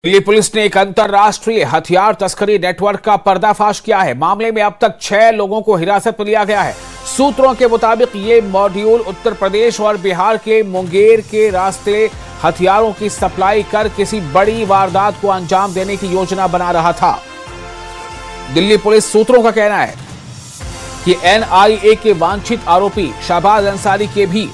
Delhi police ने एक अंतरराष्ट्रीय हथियार तस्करी नेटवर्क का पर्दाफाश किया है। मामले में अब तक 6 लोगों को हिरासत में लिया गया है। सूत्रों के मुताबिक ये मॉड्यूल उत्तर प्रदेश और बिहार के मुंगेर के रास्ते हथियारों की सप्लाई कर किसी बड़ी वारदात को अंजाम देने की योजना बना रहा था। दिल्ली पुलिस सूत्रों का कहना है कि एनआईए के वांछित आरोपी शहबाज अंसारी के भी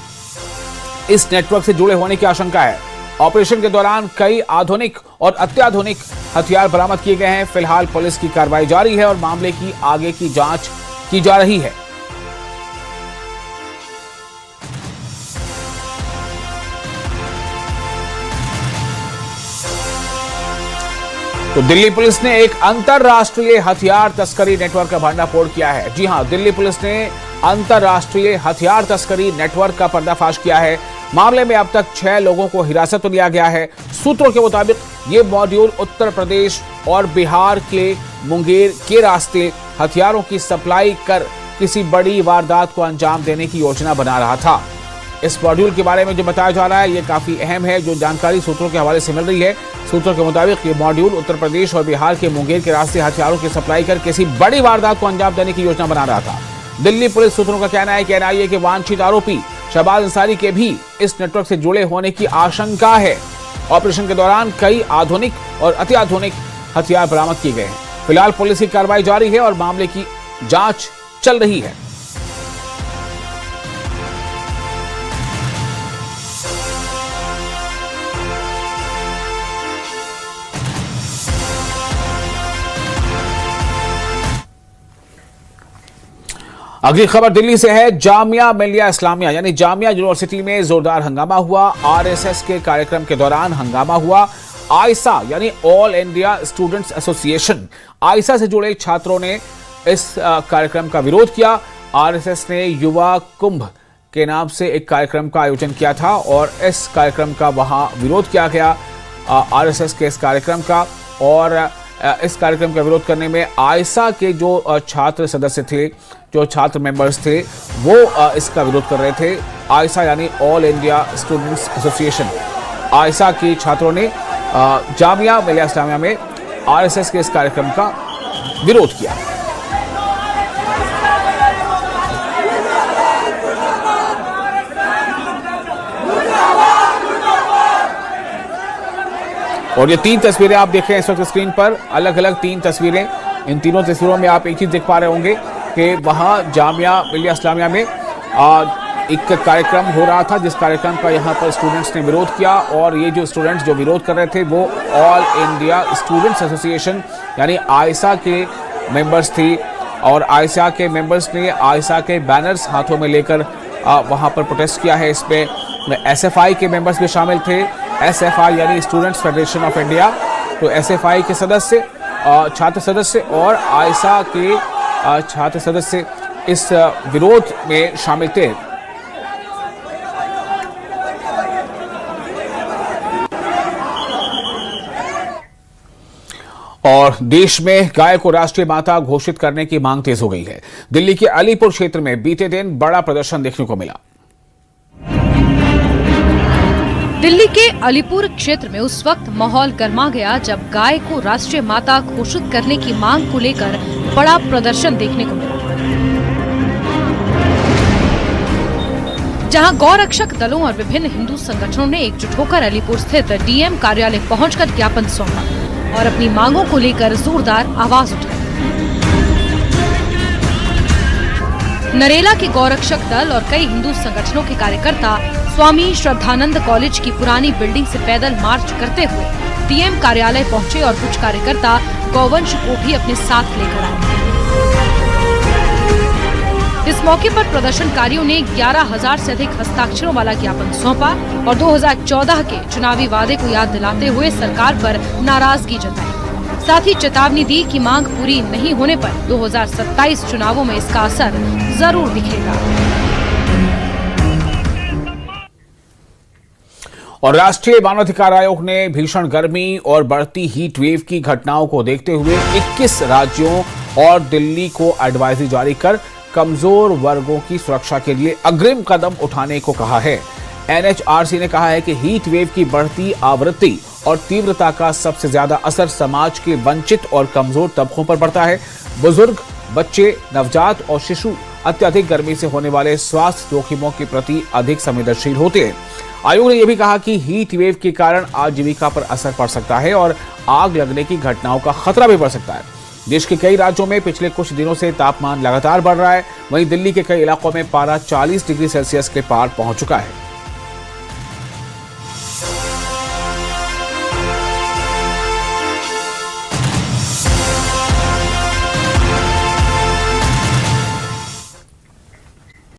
इस नेटवर्क से जुड़े होने की आशंका है। ऑपरेशन के दौरान कई आधुनिक और अत्याधुनिक हथियार बरामद किए गए हैं। फिलहाल पुलिस की कार्रवाई जारी है और मामले की आगे की जांच की जा रही है। तो दिल्ली पुलिस ने एक अंतरराष्ट्रीय हथियार तस्करी नेटवर्क का भंडाफोड़ किया है। जी हां, दिल्ली पुलिस ने अंतरराष्ट्रीय हथियार तस्करी नेटवर्क का पर्दाफाश किया है। मामले में अब तक 6 लोगों को हिरासत में लिया गया है। सूत्रों के मुताबिक ये मॉड्यूल उत्तर प्रदेश और बिहार के मुंगेर के रास्ते हथियारों की सप्लाई कर किसी बड़ी वारदात को अंजाम देने की योजना बना रहा था। इस मॉड्यूल के बारे में जो बताया जा रहा है ये काफी अहम है, जो जानकारी सूत्रों के हवाले से मिल रही है। सूत्रों के मुताबिक ये मॉड्यूल उत्तर प्रदेश और बिहार के मुंगेर के रास्ते हथियारों की सप्लाई कर किसी बड़ी वारदात को अंजाम देने की योजना बना रहा था। दिल्ली पुलिस सूत्रों का कहना है कि एनआईए के वांछित आरोपी शहबाज अंसारी के भी इस नेटवर्क से जुड़े होने की आशंका है। ऑपरेशन के दौरान कई आधुनिक और अत्याधुनिक हथियार बरामद किए गए हैं। फिलहाल पुलिस की कार्रवाई जारी है और मामले की जांच चल रही है। अगली खबर दिल्ली से है। जामिया मिलिया इस्लामिया यानी जामिया यूनिवर्सिटी में जोरदार हंगामा हुआ। आरएसएस के कार्यक्रम के दौरान हंगामा हुआ। आयसा यानी ऑल इंडिया स्टूडेंट्स एसोसिएशन आयसा से जुड़े छात्रों ने इस कार्यक्रम का विरोध किया। आरएसएस ने युवा कुंभ के नाम से एक कार्यक्रम का आयोजन किया था और इस कार्यक्रम का वहां विरोध किया गया आरएसएस के इस कार्यक्रम का। और इस कार्यक्रम का विरोध करने में आयसा के जो छात्र सदस्य थे, जो छात्र मेंबर्स थे, वो इसका विरोध कर रहे थे। आयसा यानी ऑल इंडिया स्टूडेंट्स एसोसिएशन आयसा के छात्रों ने जामिया मिलिया इस्लामिया में आरएसएस के इस कार्यक्रम का विरोध किया। और ये 3 तस्वीरें आप देख रहे हैं इस वक्त स्क्रीन पर, अलग अलग 3 तस्वीरें। इन तीनों तस्वीरों में आप एक चीज देख पा रहे होंगे कि वहाँ जामिया मिलिया इस्लामिया में एक कार्यक्रम हो रहा था, जिस कार्यक्रम का यहाँ पर स्टूडेंट्स ने विरोध किया। और ये जो स्टूडेंट्स जो विरोध कर रहे थे वो ऑल इंडिया स्टूडेंट्स एसोसिएशन यानी आयसा के मेंबर्स थी। और आयसा के मेंबर्स ने आयसा के बैनर्स हाथों में लेकर वहाँ पर प्रोटेस्ट किया है। इसमें एसएफआई के मेंबर्स भी शामिल थे। एसएफआई यानी स्टूडेंट्स फेडरेशन ऑफ इंडिया, तो एसएफआई के सदस्य, छात्र सदस्य और आयसा के छात्र सदस्य इस विरोध में शामिल थे। और देश में गाय को राष्ट्रीय माता घोषित करने की मांग तेज हो गई है। दिल्ली के अलीपुर क्षेत्र में बीते दिन बड़ा प्रदर्शन देखने को मिला। दिल्ली के अलीपुर क्षेत्र में उस वक्त माहौल गर्मा गया जब गाय को राष्ट्रीय माता घोषित करने की मांग को लेकर बड़ा प्रदर्शन देखने को मिला। जहां गौरक्षक दलों और विभिन्न हिंदू संगठनों ने एकजुट होकर अलीपुर स्थित डीएम कार्यालय पहुंचकर ज्ञापन सौंपा और अपनी मांगों को लेकर जोरदार आवाज उठाई। नरेला के गौरक्षक दल और कई हिंदू संगठनों के कार्यकर्ता स्वामी श्रद्धानंद कॉलेज की पुरानी बिल्डिंग से पैदल मार्च करते हुए डीएम कार्यालय पहुंचे और कुछ कार्यकर्ता गौवंश को भी अपने साथ लेकर आए। इस मौके पर प्रदर्शनकारियों ने 11,000 से अधिक हस्ताक्षरों वाला ज्ञापन सौंपा और 2014 के चुनावी वादे को याद दिलाते हुए सरकार पर नाराजगी जताई। साथ ही चेतावनी दी कि मांग पूरी नहीं होने पर 2027 चुनावों में इसका असर जरूर दिखेगा। और राष्ट्रीय मानवाधिकार आयोग ने भीषण गर्मी और बढ़ती हीट वेव की घटनाओं को देखते हुए 21 राज्यों और दिल्ली को एडवाइजरी जारी कर कमजोर वर्गों की सुरक्षा के लिए अग्रिम कदम उठाने को कहा है। एनएचआरसी ने कहा है कि हीट वेव की बढ़ती आवृत्ति और तीव्रता का सबसे ज्यादा असर समाज के वंचित और कमजोर तबकों पर पड़ता है। बुजुर्ग, बच्चे, नवजात और शिशु अत्यधिक गर्मी से होने वाले स्वास्थ्य जोखिमों के प्रति अधिक संवेदनशील होते हैं। आयोग ने यह भी कहा कि हीट वेव के कारण आजीविका पर असर पड़ सकता है और आग लगने की घटनाओं का खतरा भी बढ़ सकता है। देश के कई राज्यों में पिछले कुछ दिनों से तापमान लगातार बढ़ रहा है। वहीं दिल्ली के कई इलाकों में पारा 40 डिग्री सेल्सियस के पार पहुंच चुका है।